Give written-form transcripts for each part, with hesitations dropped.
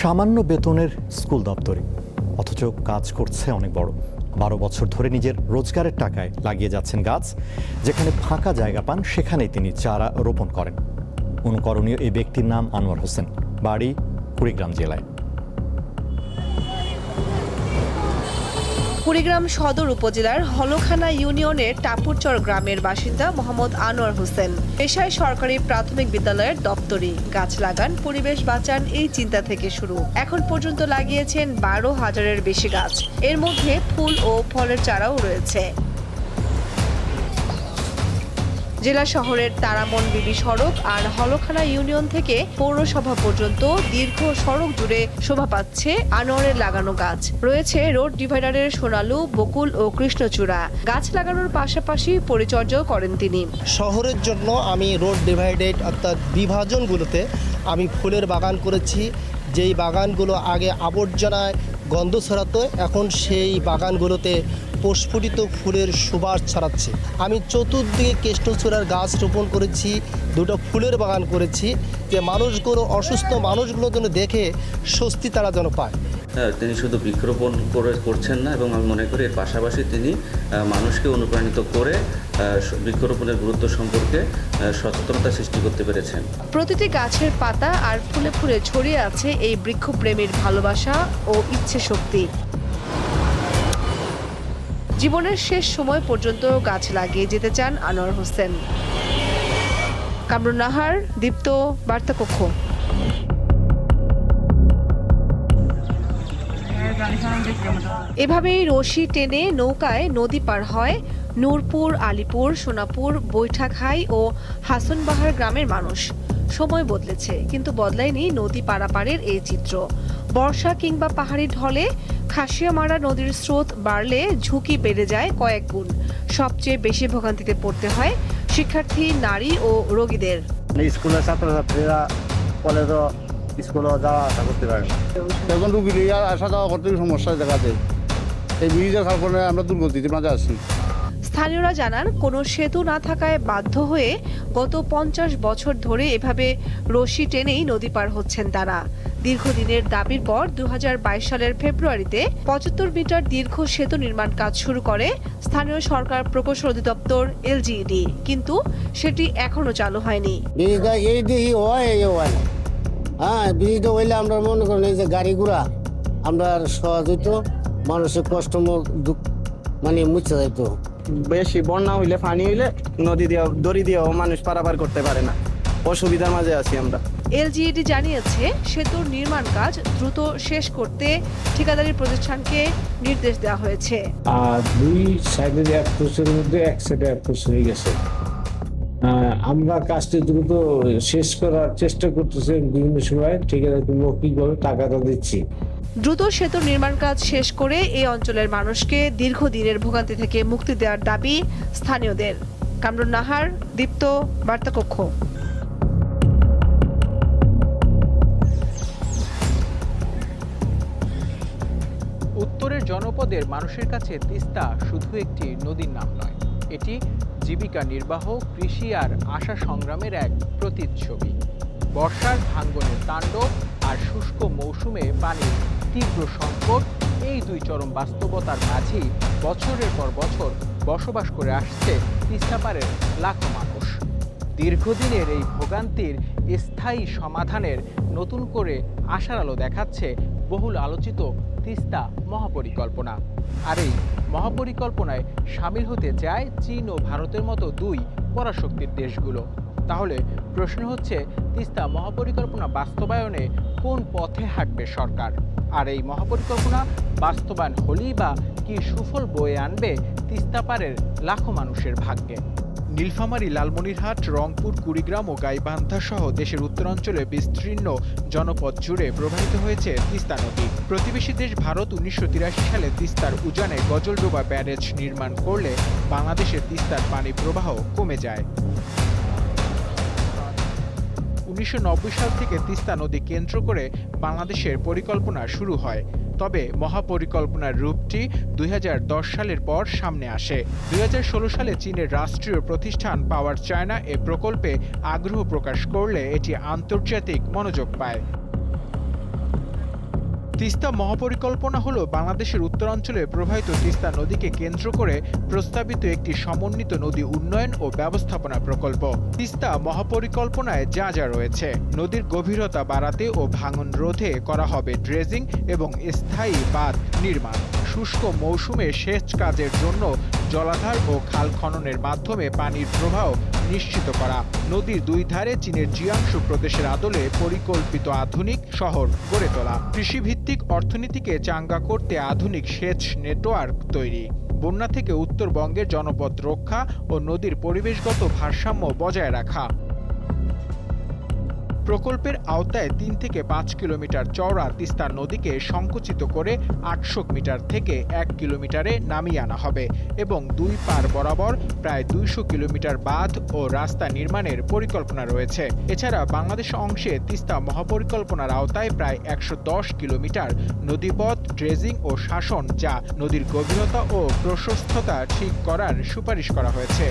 সামান্য বেতনের স্কুল দপ্তরে, অথচ কাজ করছে অনেক বড়। 12 বছর ধরে নিজের রোজগারের টাকায় লাগিয়ে যাচ্ছেন গাছ। যেখানে ফাঁকা জায়গা পান সেখানেই তিনি চারা রোপণ করেন। অনুকরণীয় এই ব্যক্তির নাম আনোয়ার হোসেন, বাড়ি কুড়িগ্রাম জেলায়। কুড়িগ্রাম সদর উপজেলার হলখানা ইউনিয়নের টাপুরচর গ্রামের বাসিন্দা মোহাম্মদ আনোয়ার হোসেন। পেশায় সরকারি প্রাথমিক বিদ্যালয়ের দপ্তরি। গাছ লাগান, পরিবেশ বাঁচান, এই চিন্তা থেকে শুরু। এখন পর্যন্ত লাগিয়েছেন 12,000-এর বেশি গাছ। এর মধ্যে ফুল ও ফলের চারাও রয়েছে। জেলা শহরের তারামন বিবি সড়ক আর হলখানা ইউনিয়ন থেকে পৌরসভা পর্যন্ত দীর্ঘ সড়ক জুড়ে শোভা পাচ্ছে আনোয়ারের লাগানো গাছ। রয়েছে রোড ডিভাইডারের সোনালু, বকুল ও কৃষ্ণচূড়া। গাছ লাগানোর পাশাপাশি পরিচর্যাও করেন তিনি। শহরের জন্য আমি রোড ডিভাইডেড অর্থাৎ বিভাজনগুলোতে আমি ফুলের বাগান করেছি। যেই বাগানগুলো আগে আবর্জনায় গন্ধ ছড়াতো, এখন সেই বাগানগুলোতে প্রস্ফুটিত ফুলের সুবাস ছড়াচ্ছে। আমি চতুর্দিকে কৃষ্ণচূড়ার গাছ রোপণ করেছি, 2টা ফুলের বাগান করেছি, যে মানুষগুলো, অসুস্থ মানুষগুলো যেন দেখে স্বস্তি তারা যেন পায়। তিনি শুধু বৃক্ষরোপণ করছেন না, এবং আমি মনে করি এর পাশাপাশি তিনি মানুষকে অনুপ্রাণিত করে বৃক্ষরোপণের গুরুত্ব সম্পর্কে সচেতনতা সৃষ্টি করতে পেরেছেন। প্রতিটি গাছের পাতা আর ফুলে ফুলে ছড়িয়ে আছে এই বৃক্ষপ্রেমীর ভালোবাসা ও ইচ্ছে শক্তি। জীবনের শেষ সময় পর্যন্ত গাছ লাগিয়ে যেতে চান আনোয়ার হোসেন। কামরুন নাহার, দীপ্ত, বার্তাকক্ষ। এভাবেই রশি টেনে নৌকায় নদী পার হয় নূরপুর, আলীপুর, সোনাপুর, বৈঠাখাই ও হাসনবাহার গ্রামের মানুষ। সময় বদলেছে, কিন্তু বদলায়নি নদী পারাপারের এই চিত্র। বর্ষা কিংবা পাহাড়ি ঢলে খাসিয়ামারা নদীর স্রোত বাড়লে ঝুঁকি বেড়ে যায় কয়েক গুণ। সবচেয়ে বেশি ভোগান্তিতে পড়তে হয় শিক্ষার্থী, নারী ও রোগীদের। স্কুলের ছাত্রছাত্রীরা কলেজও স্কুলেও যাওয়া আসা করতে পারে না। এখন রুগী আসা যাওয়া করতে সমস্যা দেখা যায়। এই ব্রিজের কারণে আমরা দুর্গতির মাঝে আছি। স্থানীয়রা জানান, কোনো সেতু না থাকায় বাধ্য হয়ে গত 50 বছর ধরে এভাবে রশি টেনেই নদী পার হচ্ছেন তারা। দীর্ঘদিনের দাবির পর 2022 সালের ফেব্রুয়ারিতে 75 মিটার দীর্ঘ সেতু নির্মাণ কাজ শুরু করে স্থানীয় সরকার প্রকৌশল অধিদপ্তর LGED, কিন্তু সেটি এখনো চালু হয়নি। ব্রিজটা হইলে আমরা মনে করেন এই যে গাড়ি ঘোড়া আমরা সহজ হইতো, মানুষের কষ্ট মানে মুছে যাইত। বেশি বন্যা হইলে, পানি হইলে নদী দিয়ে দড়ি দিয়েও মানুষ পারাপার করতে পারে না, অসুবিধার মাঝে আছি আমরা। LGED জানিয়েছে, সেতুর নির্মাণ কাজ দ্রুত শেষ করতে ঠিকাদারি প্রতিষ্ঠানকে নির্দেশ দেওয়া হয়েছে। আর 2 সাইডের অ্যাপ্রোচের মধ্যে এক সাইডে অ্যাপ্রোচ হয়ে গেছে। আমরা কাজটি দ্রুত শেষ করার চেষ্টা করতেছি। বিভিন্ন সময় ঠিকাদারকে মৌখিকভাবে টাকাটা দিচ্ছি। দ্রুত সেতুর নির্মাণ কাজ শেষ করে এই অঞ্চলের মানুষকে দীর্ঘদিনের ভোগান্তি থেকে মুক্তি দেওয়ার দাবি স্থানীয়দের। কামরুন নাহার, দীপ্ত, বার্তাকক্ষ। উত্তরের জনপদের মানুষের কাছে তিস্তা শুধু একটি নদীর নাম নয়, এটি জীবিকা নির্বাহ, কৃষি আর আশা সংগ্রামের এক প্রতিচ্ছবি। বর্ষার ভাঙ্গনের তাণ্ডব আর শুষ্ক মৌসুমে পানির তীব্র সংকট, এই 2 চরম বাস্তবতার মাঝেই বছরের পর বছর বসবাস করে আসছে তিস্তা পাড়ের লাখো মানুষ। দীর্ঘদিনের এই ভোগান্তির স্থায়ী সমাধানের নতুন করে আশার আলো দেখাচ্ছে বহুল আলোচিত তিস্তা মহাপরিকল্পনা। আর এই মহাপরিকল্পনায় সামিল হতে চায় চীন ও ভারতের মতো 2 পরাশক্তির দেশগুলো। তাহলে প্রশ্ন হচ্ছে, তিস্তা মহাপরিকল্পনা বাস্তবায়নে কোন পথে হাঁটবে সরকার? আর এই মহাপরিকল্পনা বাস্তবায়ন হলেই বা কি সুফল বয়ে আনবে তিস্তা পাড়ের লাখো মানুষের ভাগ্যে? নীলফামারী, লালমনিরহাট, রংপুর, কুড়িগ্রাম ও গাইবান্ধা সহ দেশের উত্তরাঞ্চলে বিস্তীর্ণ জনপদ জুড়ে প্রবাহিত হয়েছে তিস্তা নদী। প্রতিবেশী দেশ ভারত 1983 সালে তিস্তার উজানে গজলডোবা ব্যারেজ নির্মাণ করলে বাংলাদেশের তিস্তার পানি প্রবাহ কমে যায়। 1990 সাল থেকে তিস্তা নদী কেন্দ্র করে বাংলাদেশের পরিকল্পনা শুরু হয়। তবে মহাপরিকল্পনার রূপটি 2010 সালের পর সামনে আসে। 2016 সালে চীনের রাষ্ট্রীয় প্রতিষ্ঠান পাওয়ার চায়না এ প্রকল্পে আগ্রহ প্রকাশ করলে এটি আন্তর্জাতিক মনোযোগ পায়। তিস্তা মহাপরিকল্পনা হলো বাংলাদেশের উত্তরাঞ্চলে প্রবাহিত তিস্তা নদীকে কেন্দ্র করে প্রস্তাবিত একটি সমন্বিত নদী উন্নয়ন ও ব্যবস্থাপনা প্রকল্প। তিস্তা মহাপরিকল্পনায় যা যা রয়েছে, নদীর গভীরতা বাড়াতে ও ভাঙন রোধে করা হবে ড্রেজিং এবং স্থায়ী বাঁধ নির্মাণ, শুষ্ক মৌসুমে সেচ কাজের জন্য জলাধার ও খাল খননের মাধ্যমে পানির প্রবাহ নিশ্চিত করা, নদীর দুই ধারে চীনের জিয়াংশু প্রদেশের আদলে পরিকল্পিত আধুনিক শহর গড়ে তোলা, কৃষিভিত্তিক অর্থনীতিকে চাঙ্গা করতে আধুনিক সেচ নেটওয়ার্ক তৈরি, বন্যা থেকে উত্তরবঙ্গের জনপদ রক্ষা ও নদীর পরিবেশগত ভারসাম্য বজায় রাখা। প্রকল্পের আওতায় ৩ থেকে ৫ কিলোমিটার চওড়া তিস্তা নদীকে সংকুচিত করে ৮০০ মিটার থেকে ১ কিলোমিটারে নামিয়ে আনা হবে এবং দুই পার বরাবর প্রায় ২০০ কিলোমিটার বাঁধ ও রাস্তা নির্মাণের পরিকল্পনা রয়েছে। এছাড়া বাংলাদেশ অংশে তিস্তা মহাপরিকল্পনার আওতায় প্রায় ১১০ কিলোমিটার নদীপথ ড্রেজিং ও শাসন, যা নদীর গভীরতা ও প্রশস্ততা ঠিক করার সুপারিশ করা হয়েছে।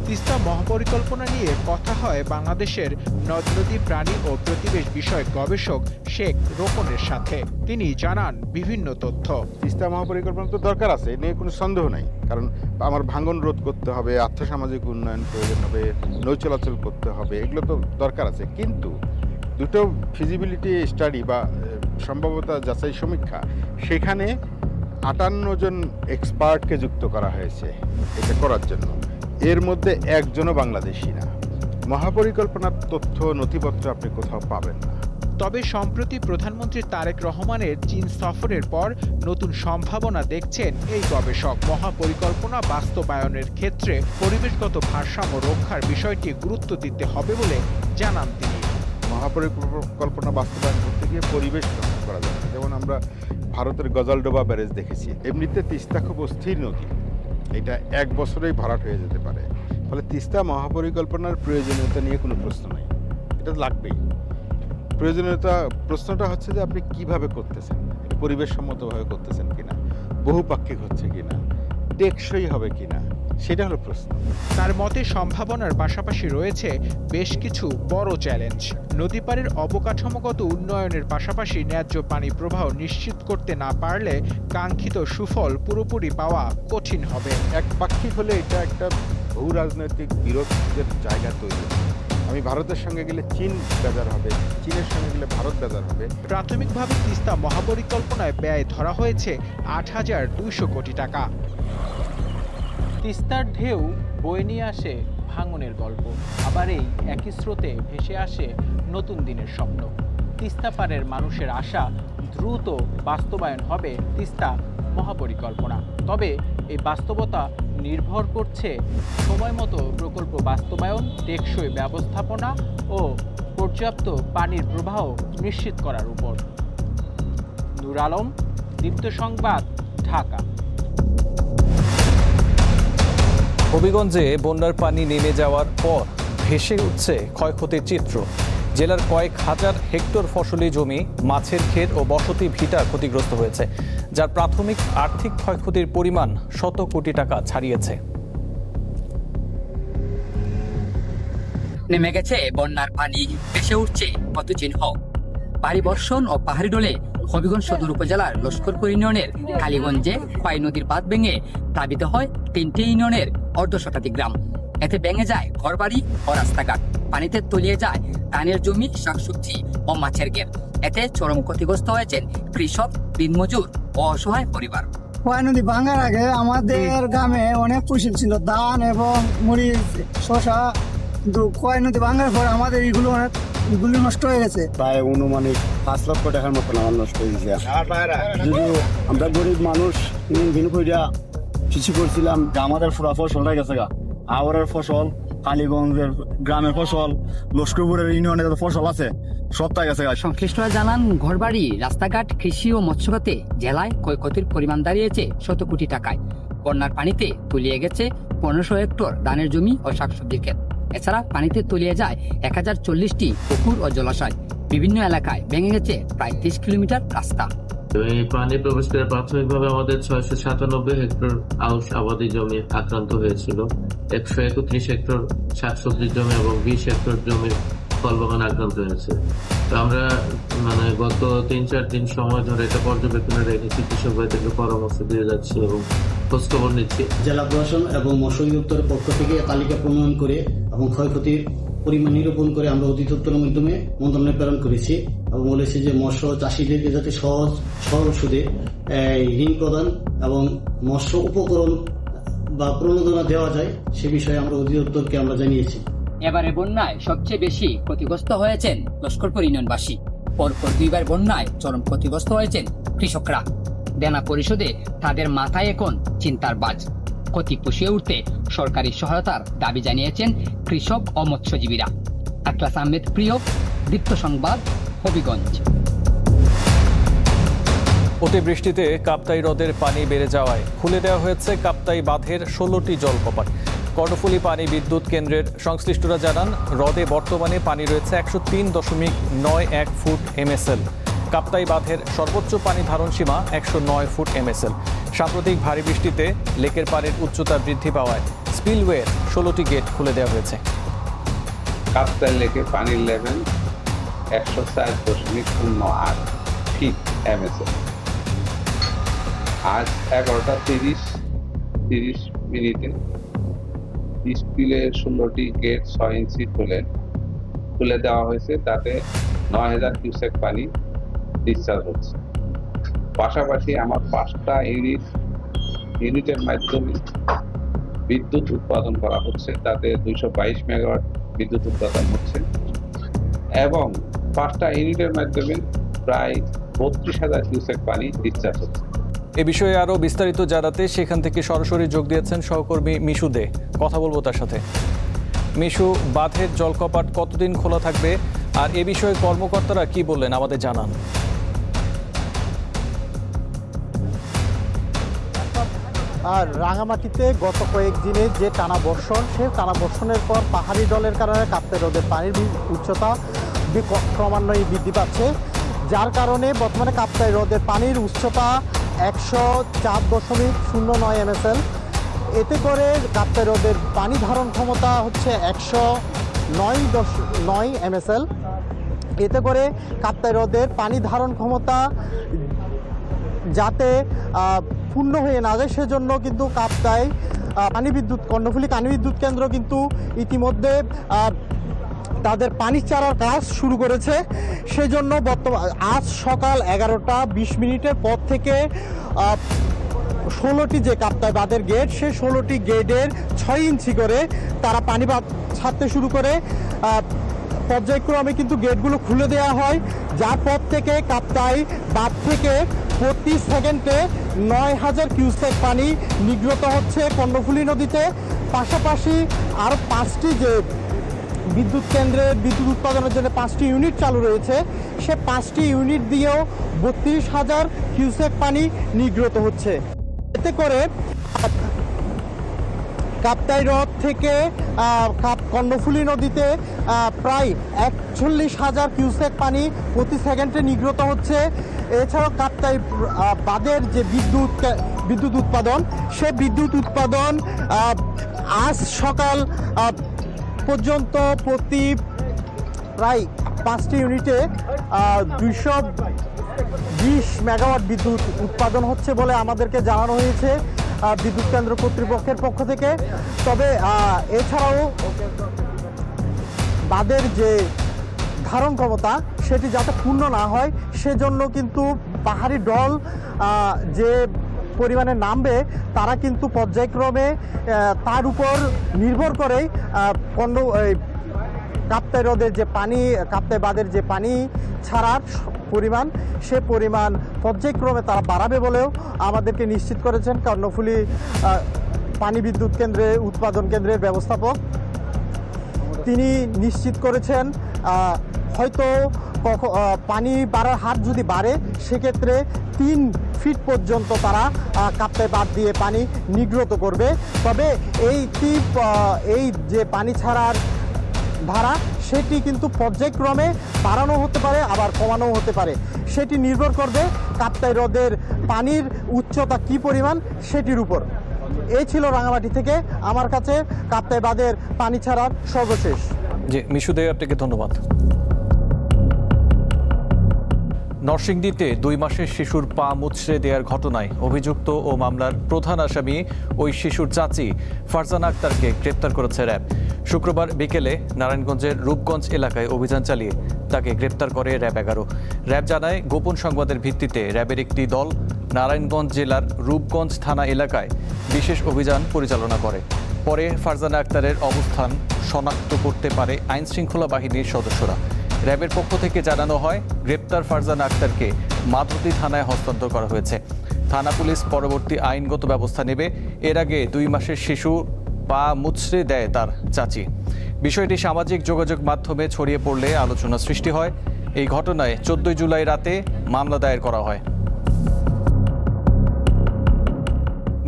তিস্তা মহাপরিকল্পনা নিয়ে কথা হয় বাংলাদেশের নদ নদী প্রাণী ও পরিবেশ বিষয়ক গবেষক শেখ রোকনের সাথে। তিনি জানান বিভিন্ন তথ্য। তিস্তা মহাপরিকল্পনা তো দরকার আছে, এ নিয়ে কোনো সন্দেহ নাই, কারণ আমার ভাঙন রোধ করতে হবে, আর্থসামাজিক উন্নয়ন প্রয়োজন হবে, নৌ চলাচল করতে হবে, এগুলো তো দরকার আছে। কিন্তু দুটো ফিজিবিলিটি স্টাডি বা সম্ভাব্যতা যাচাই সমীক্ষা, সেখানে ৫৮ জন এক্সপার্টকে যুক্ত করা হয়েছে এটা করার জন্য। এর মধ্যে একজনও বাংলাদেশি না। মহাপরিকল্পনার তথ্য নথিপত্র আপনি কোথাও পাবেন না। তবে সম্প্রতি প্রধানমন্ত্রী তারেক রহমানের চীন সফরের পর নতুন সম্ভাবনা দেখছেন এই গবেষক। মহাপরিকল্পনা বাস্তবায়নের ক্ষেত্রে পরিবেশগত ভারসাম্য রক্ষার বিষয়টি গুরুত্ব দিতে হবে বলে জানান তিনি। মহাপরিকল্পনা বাস্তবায়ন করতে গিয়ে পরিবেশ রক্ষা করা যাবে, যেমন আমরা ভারতের গজলডোবা ব্যারেজ দেখেছি। এমনিতে তিস্তা খুব অস্থির নদী, এটা ১ বছরেই ভরাট হয়ে যেতে পারে। ফলে তিস্তা মহাপরিকল্পনার প্রয়োজনীয়তা নিয়ে কোনো প্রশ্ন নেই, এটা লাগবেই। প্রশ্নটা হচ্ছে যে আপনি কিভাবে করতেছেন, এটা পরিবেশসম্মতভাবে করতেছেন কিনা, বহুপাক্ষিক হচ্ছে কিনা, টেকসই হবে কিনা, সেটা হলো প্রশ্ন। তার মতে সম্ভাবনার পাশাপাশি রয়েছে বেশ কিছু বড় চ্যালেঞ্জ। নদীপাড়ের অবকাঠামোগত উন্নয়নের পাশাপাশি ন্যায্য পানি প্রবাহ নিশ্চিত করতে না পারলে কাঙ্ক্ষিত সুফল পুরোপুরি পাওয়া কঠিন হবে। একপাক্ষিক হলে এটা একটা বহু রাজনৈতিক বিরোধের জায়গা তৈরি হবে। আমি ভারতের সঙ্গে গেলে চীন বেজার হবে, চীনের সঙ্গে গেলে ভারত বেজার হবে। প্রাথমিকভাবে তিস্তা মহাপরিকল্পনায় ব্যয় ধরা হয়েছে ৮,২০০ কোটি টাকা। তিস্তার ঢেউ বয়ে নিয়ে আসে ভাঙনের গল্প, আবার এই একই স্রোতে ভেসে আসে নতুন দিনের স্বপ্ন। তিস্তা পাড়ের মানুষের আশা দ্রুত বাস্তবায়ন হবে তিস্তা মহাপরিকল্পনা। তবে এই বাস্তবতা নির্ভর করছে সময়মতো প্রকল্প বাস্তবায়ন, টেকসই ব্যবস্থাপনা ও পর্যাপ্ত পানির প্রবাহ নিশ্চিত করার উপর। নূর আলম, দীপ্ত সংবাদ, ঢাকা। হবিগঞ্জে বন্যার পানি নেমে যাওয়ার পর ভেসে উঠছে ক্ষয়ক্ষতির চিত্র। জেলার কয়েক হাজার হেক্টর ফসলি জমি, মাছের ক্ষেত ও বসতি ভিটা ক্ষতিগ্রস্ত হয়েছে, যার প্রাথমিক আর্থিক ক্ষয়ক্ষতির পরিমাণ শত কোটি টাকা ছাড়িয়েছে। নেমে গেছে বন্যার পানি, ভেসে উঠছে কত চিহ্ন। ভারী বর্ষণ ও পাহাড়ি ডলে হবিগঞ্জ সদর উপজেলার লস্করপুর ইউনিয়নের কালীগঞ্জে খোয়াই নদীর বাঁধ ভেঙে প্লাবিত হয় ৩টি ইউনিয়নের অর্ধশতাধিক গ্রাম। এতে ভেঙে যায় ঘরবাড়ি ও রাস্তাঘাট, পানিতে তলিয়ে যায় ধানের জমি, শাকসবজি ও মাছের ক্ষেত। এতে চরম ক্ষতিগ্রস্ত হয়েছেন কৃষক, দিনমজুর ও অসহায় পরিবার। খোয়াই নদী ভাঙার আগে আমাদের গ্রামে অনেক ফসল ছিল, ধান এবং মরিচ, শসা। কিন্তু খোয়াই নদী ভাঙার পর আমাদের এগুলো নষ্ট হয়ে গেছে। প্রায় অনুমানিক ৫ লক্ষ টাকার মতন আমার নষ্ট হয়ে গেছে। যদিও আমরা গরিব মানুষ, দিন কইরা কিছু করছিলাম, আমাদের পুরা ফসলটা গেছে গা। আওয়ারের ফসল, কালীগঞ্জের গ্রামের ফসল, লস্করপুরের ইউনিয়নের ফসল আছে, সবটাই গেছে গা। সংশ্লিষ্টরা জানান, ঘরবাড়ি, রাস্তাঘাট, কৃষি ও মৎস্যখাতে জেলায় ক্ষয়ক্ষতির পরিমাণ দাঁড়িয়েছে শত কোটি টাকায়। বন্যার পানিতে তলিয়ে গেছে ১৫০০ হেক্টর ধানের জমি ও শাকসবজির ক্ষেত। এছাড়া পানিতে তলিয়ে যায় ১০৪০টি পুকুর ও জলাশয়। বিভিন্ন এলাকায় ভেঙে গেছে প্রায় ৩০ কিলোমিটার রাস্তা। এই পানি প্রবেশ করে প্রাথমিকভাবে আমাদের ৬৯৭ হেক্টর আউশ আবাদি জমি আক্রান্ত হয়েছিল। ১৩১ হেক্টর শাকসবজির জমি এবং ২০ হেক্টর জমির ফল বাগান আক্রান্ত হয়েছে। তো আমরা মানে গত 3-4 দিন সময় ধরে এটা পর্যবেক্ষণে রেখেছি, কৃষক ভাইদেরকে পরামর্শ দিয়ে যাচ্ছি এবং খোঁজখবর নিচ্ছি। জেলা প্রশাসন এবং মৎস্য অধিদপ্তরের পক্ষ থেকে তালিকা প্রণয়ন করে এবং ক্ষয়ক্ষতির পরিমাণ নিরূপণ করে আমরা অধিদপ্তরের মাধ্যমে মন্ত্রণালয়ে প্রেরণ করেছি এবং বলেছি যে মৎস্য চাষিদেরকে যাতে সহজ সুদে ঋণ প্রদান এবং মৎস্য উপকরণ বা প্রণোদনা দেওয়া যায় সে বিষয়ে আমরা অধিদপ্তরকে আমরা জানিয়েছি। এবারে বন্যায় সবচেয়ে বেশি ক্ষতিগ্রস্ত হয়েছেন লস্করপুর ইউনিয়নবাসী। পরপর 2বার বন্যায় চরম ক্ষতিগ্রস্ত হয়েছেন কৃষকরা। দেনা পরিশোধে তাদের মাথায় এখন চিন্তার বাজ। ক্ষতি পুষিয়ে উঠতে সরকারি সহায়তার দাবি জানিয়েছেন কৃষক ও মৎস্যজীবীরা। আকলাস আহমেদ প্রিয়, দীপ্ত সংবাদ, হবিগঞ্জ। অতিবৃষ্টিতে কাপ্তাই হ্রদের পানি বেড়ে যাওয়ায় খুলে দেওয়া হয়েছে কাপ্তাই বাঁধের 16টি জলকপাট। কর্ণফুলী পানি বিদ্যুৎ কেন্দ্রের সংশ্লিষ্টরা জানান, হ্রদে বর্তমানে পানি রয়েছে 103.91 ফুট MSL। কাপ্তাই বাঁধের সর্বোচ্চ পানি ধারণ সীমা 109 ফুট MSL। সাম্প্রতিক ভারী বৃষ্টিতে লেকের পানির উচ্চতা বৃদ্ধি পাওয়ায় স্পিলওয়ের 16টি গেট খুলে দেওয়া হয়েছে। কাপ্তাই লেকে পানির লেভেল 104.08 ফিট MSL। আজ 11টা 30 মিনিটে স্পিলের 16টি গেট 6 ইঞ্চি খুলে দেওয়া হয়েছে, তাতে 9000 কিউসেক পানি ডিসচার্জ হচ্ছে। পাশাপাশি আমার 5টা ইউনিটের মাধ্যমে বিদ্যুৎ উৎপাদন করা হচ্ছে, তাতে 222 মেগাওয়াট বিদ্যুৎ উৎপাদন হচ্ছে এবং 5টা ইউনিটের মাধ্যমে প্রায় 32,000 কিউসেক পানি ডিসচার্জ হচ্ছে। এ বিষয়ে আরও বিস্তারিত জানাতে সেখান থেকে সরাসরি যোগ দিয়েছেন সহকর্মী মিশু দে। কথা বলবো তার সাথে। মিশু, বাঁধের জলকপাট কতদিন খোলা থাকবে আর এ বিষয়ে কর্মকর্তারা কি বললেন আমাদের জানান। আর রাঙামাটিতে গত কয়েকদিনে যে টানা বর্ষণ, সেই টানা বর্ষণের পর পাহাড়ি ঢলের কারণে কাপ্তাই হ্রদের পানির উচ্চতা ক্রমান্বয়ে বৃদ্ধি পাচ্ছে, যার কারণে বর্তমানে কাপ্তাই হ্রদের পানির উচ্চতা 104.09 MSL। এতে করে কাপ্তাই হ্রদের পানি ধারণ ক্ষমতা হচ্ছে 109.9 MSL। এতে করে কাপ্তাই হ্রদের পানি ধারণ ক্ষমতা যাতে পূর্ণ হয়ে না যায় সেজন্য কিন্তু কাপ্তাই কর্ণফুলী পানি বিদ্যুৎ কেন্দ্র কিন্তু ইতিমধ্যে তাদের পানি চারার কাজ শুরু করেছে। সেজন্য আজ সকাল 11টা 20 মিনিটের পর থেকে 16টি যে কাপ্তাই বাঁধের গেট, সেই 16টি গেটের 6 ইঞ্চি করে তারা পানি ছাড়তে শুরু করে। পর্যায়ক্রমে কিন্তু গেটগুলো খুলে দেওয়া হয়, যার পর থেকে কাপ্তাই বাঁধ থেকে প্রতি সেকেন্ডে 9000 কিউসেক পানি নির্গত হচ্ছে কর্ণফুলী নদীতে। পাশাপাশি আরও 5টি যে বিদ্যুৎ কেন্দ্রে বিদ্যুৎ উৎপাদনের জন্য 5টি ইউনিট চালু রয়েছে, সে 5টি ইউনিট দিয়েও 32,000 কিউসেক পানি নির্গত হচ্ছে। এতে করে কাপ্তাই হ্রদ থেকে কর্ণফুলী নদীতে প্রায় 41,000 কিউসেক পানি প্রতি সেকেন্ডে নির্গত হচ্ছে। এছাড়াও কাপ্তাই বাঁধের যে বিদ্যুৎ উৎপাদন, সে বিদ্যুৎ উৎপাদন আজ সকাল পর্যন্ত প্রতি প্রায় 5টি ইউনিটে 220 মেগাওয়াট বিদ্যুৎ উৎপাদন হচ্ছে বলে আমাদেরকে জানানো হয়েছে বিদ্যুৎ কেন্দ্র কর্তৃপক্ষের পক্ষ থেকে। তবে এছাড়াও বাঁধের যে ধারণ ক্ষমতা সেটি যাতে পূর্ণ না হয় সেজন্য কিন্তু পাহাড়ি ঢল যে পরিমাণে নামবে, তারা কিন্তু পর্যায়ক্রমে তার উপর নির্ভর করেই কাপ্তাই হ্রদের যে পানি, কাপ্তাই বাঁধের যে পানি ছাড়ার পরিমাণ, সে পরিমাণ পর্যায়ক্রমে তারা বাড়াবে বলেও আমাদেরকে নিশ্চিত করেছেন কর্ণফুলী পানি বিদ্যুৎ উৎপাদন কেন্দ্রের ব্যবস্থাপক। তিনি নিশ্চিত করেছেন হয়তো পানি বাড়ার হার যদি বাড়ে সেক্ষেত্রে 3 ফিট পর্যন্ত তারা কাপ্তাই বাঁধ দিয়ে পানি নির্গত করবে। তবে এই যে পানি ছাড়ার ধারা সেটি কিন্তু পর্যায়ক্রমে বাড়ানো হতে পারে, আবার কমানো হতে পারে। সেটি নির্ভর করবে কাপ্তাই হ্রদের পানির উচ্চতা কী পরিমাণ সেটির উপর। এই ছিল রাঙামাটি থেকে আমার কাছে কাপ্তাই বাঁধের পানি ছাড়ার সর্বশেষ। জি মিশুদে, আপনাকে ধন্যবাদ। নরসিংদীতে 2 মাসের শিশুর পা মুচড়ে দেওয়ার ঘটনায় অভিযুক্ত ও মামলার প্রধান আসামি ওই শিশুর চাচি ফারজানা আক্তারকে গ্রেপ্তার করেছে র্যাব। শুক্রবার বিকেলে নারায়ণগঞ্জের রূপগঞ্জ এলাকায় অভিযান চালিয়ে তাকে গ্রেপ্তার করে র্যাব 11। র্যাব জানায়, গোপন সংবাদের ভিত্তিতে র্যাবের একটি দল নারায়ণগঞ্জ জেলার রূপগঞ্জ থানা এলাকায় বিশেষ অভিযান পরিচালনা করে। পরে ফারজানা আক্তারের অবস্থান শনাক্ত করতে পারে আইনশৃঙ্খলা বাহিনীর সদস্যরা। র্যাবের পক্ষ থেকে জানানো হয়, গ্রেপ্তার ফারজানা আক্তারকে মাধবদী থানায় হস্তান্তর করা হয়েছে। থানা পুলিশ পরবর্তী আইনগত ব্যবস্থা নেবে। এর আগে 2 মাসের শিশু পা মুচড়ে দেয় তার চাচি। বিষয়টি সামাজিক যোগাযোগ মাধ্যমে ছড়িয়ে পড়লে আলোচনা সৃষ্টি হয়। এই ঘটনায় 14 জুলাই রাতে মামলা দায়ের করা হয়।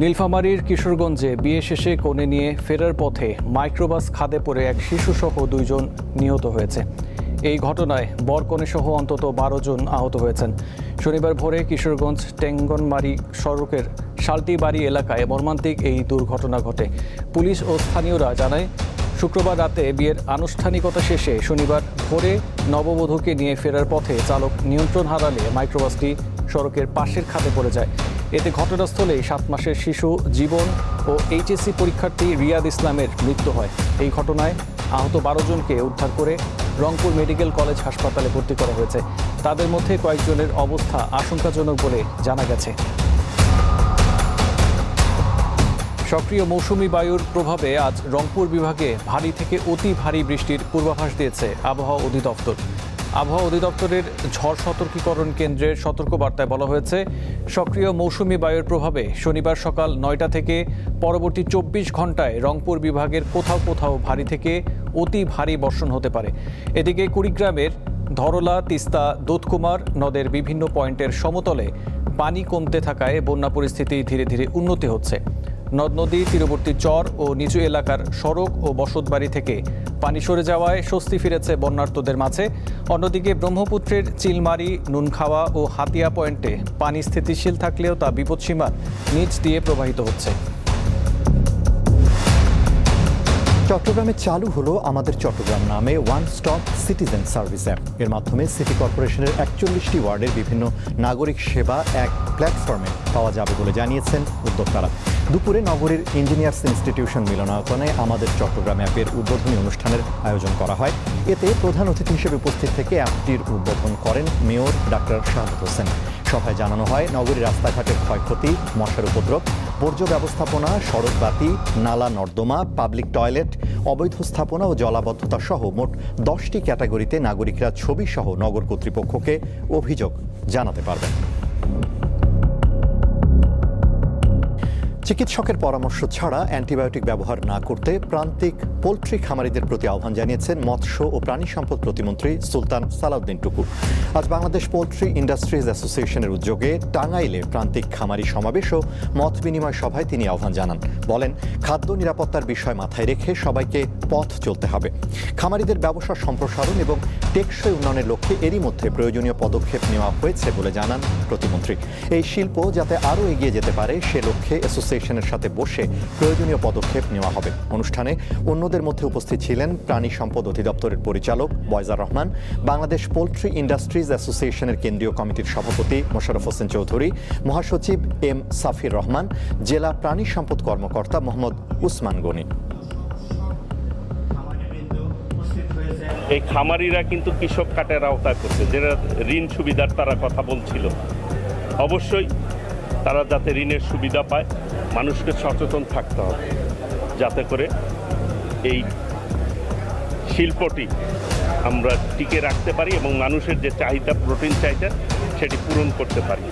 নীলফামারীর কিশোরগঞ্জে বিয়ে শেষে কনে নিয়ে ফেরার পথে মাইক্রোবাস খাদে পড়ে এক শিশুসহ 2 জন নিহত হয়েছে। এই ঘটনায় বরকনে সহ অন্তত 12 জন আহত হয়েছেন। শনিবার ভোরে কিশোরগঞ্জ টেঙ্গনমারি সড়কের শালটিবাড়ি এলাকায় মর্মান্তিক এই দুর্ঘটনা ঘটে। পুলিশ ও স্থানীয়রা জানায়, শুক্রবার রাতে বিয়ের আনুষ্ঠানিকতা শেষে শনিবার ভোরে নববধূকে নিয়ে ফেরার পথে চালক নিয়ন্ত্রণ হারালে মাইক্রোবাসটি সড়কের পাশের খাদে পড়ে যায়। এতে ঘটনাস্থলেই 7 মাসের শিশু জীবন ও এইচএসসি পরীক্ষার্থী রিয়াদ ইসলামের মৃত্যু হয়। এই ঘটনায় আহত 12 জনকে উদ্ধার করে রংপুর মেডিকেল কলেজ হাসপাতালে ভর্তি করা হয়েছে। তাদের মধ্যে কয়েকজনের অবস্থা আশঙ্কাজনক বলে জানা গেছে। সক্রিয় মৌসুমি বায়ুর প্রভাবে আজ রংপুর বিভাগে ভারী থেকে অতি ভারী বৃষ্টির পূর্বাভাস দিয়েছে আবহাওয়া অধিদপ্তর। আবহাওয়া অধিদপ্তরের ঝড় সতর্কীকরণ কেন্দ্রের সতর্কবার্তায় বলা হয়েছে, সক্রিয় মৌসুমি বায়ুর প্রভাবে শনিবার সকাল 9টা থেকে পরবর্তী 24 ঘন্টায় রংপুর বিভাগের কোথাও কোথাও ভারী থেকে অতি ভারী বর্ষণ হতে পারে। এদিকে কুড়িগ্রামের ধরলা, তিস্তা, দুধকুমার নদের বিভিন্ন পয়েন্টের সমতলে পানি কমতে থাকায় বন্যা পরিস্থিতি ধীরে ধীরে উন্নতি হচ্ছে। নদ নদী, তীরবর্তী চর ও নিচু এলাকার সড়ক ও বসতবাড়ি থেকে পানি সরে যাওয়ায় স্বস্তি ফিরেছে বন্যার্তদের মাঝে। অন্যদিকে ব্রহ্মপুত্রের চিলমারি, নুনখাওয়া ও হাতিয়া পয়েন্টে পানি স্থিতিশীল থাকলেও তা বিপদসীমার নিচ দিয়ে প্রবাহিত হচ্ছে। চট্টগ্রামে চালু হলো আমাদের চট্টগ্রাম নামে one stop citizen service app. এর মাধ্যমে সিটি কর্পোরেশনের 41টি ওয়ার্ডের বিভিন্ন নাগরিক সেবা এক প্ল্যাটফর্মে পাওয়া যাবে বলে জানিয়েছেন উদ্যোক্তারা। দুপুরে নগরীর ইঞ্জিনিয়ার্স ইনস্টিটিউশন মিলনায়তনে আমাদের চট্টগ্রাম অ্যাপের উদ্বোধনী অনুষ্ঠানের আয়োজন করা হয়। এতে প্রধান অতিথি হিসেবে উপস্থিত থেকে অ্যাপটির উদ্বোধন করেন মেয়র ডাক্তার শাহাদাত হোসেন। সভায় জানানো হয়, নগরীর রাস্তাঘাটের ক্ষয়ক্ষতি, মশার উপদ্রব, বর্জ্য ব্যবস্থাপনা, সড়ক বাতি, নালা নর্দমা, পাবলিক টয়লেট, অবৈধ স্থাপনা ও জলাবদ্ধতা সহ মোট 10টি ক্যাটাগরিতে নাগরিকরা ছবি সহ নগর কর্তৃপক্ষকে অভিযোগ জানাতে পারবেন। চিকিৎসকের পরামর্শ ছাড়া অ্যান্টিবায়োটিক ব্যবহার না করতে প্রান্তিক পোলট্রি খামারিদের প্রতি আহ্বান জানিয়েছেন মৎস্য ও প্রাণী সম্পদ প্রতিমন্ত্রী সুলতান সালাউদ্দিন টুকু। আজ বাংলাদেশ পোলট্রি ইন্ডাস্ট্রিজ অ্যাসোসিয়েশনের উদ্যোগে টাঙ্গাইলে প্রান্তিক খামারি সমাবেশ ও মত বিনিময় সভায় তিনি আহ্বান জানান। বলেন, খাদ্য নিরাপত্তার বিষয় মাথায় রেখে সবাইকে পথ চলতে হবে। খামারিদের ব্যবসা সম্প্রসারণ এবং টেকসই উন্নয়নের লক্ষ্যে এরই মধ্যে প্রয়োজনীয় পদক্ষেপ নেওয়া হয়েছে বলে জানান প্রতিমন্ত্রী। এই শিল্প যাতে আরও এগিয়ে যেতে পারে সে লক্ষ্যে অ্যাসোসিয়েশনের সাথে বসে প্রয়োজনীয় পদক্ষেপ নেওয়া হবে। অনুষ্ঠানে অন্যদের মধ্যে উপস্থিত ছিলেন প্রাণী সম্পদ অধিদপ্তরের পরিচালক বয়জার রহমান, বাংলাদেশ পোলট্রি ইন্ডাস্ট্রিজ অ্যাসোসিয়েশনের কেন্দ্রীয় কমিটির সভাপতি মোশাররফ হোসেন চৌধুরী, মহাসচিব এম সাফির রহমান, জেলা প্রাণী সম্পদ কর্মকর্তা মোহাম্মদ উসমান গনি। এই খামারিরা কিন্তু কৃষক কার্ডের আওতায় করছে, যেটা ঋণ সুবিধার তারা কথা বলছিল। অবশ্যই তারা যাতে ঋণের সুবিধা পায়, মানুষকে সচেতন থাকতে হবে যাতে করে এই শিল্পটি আমরা টিকে রাখতে পারি এবং মানুষের যে চাহিদা, প্রোটিন চাহিদা, সেটি পূরণ করতে পারি।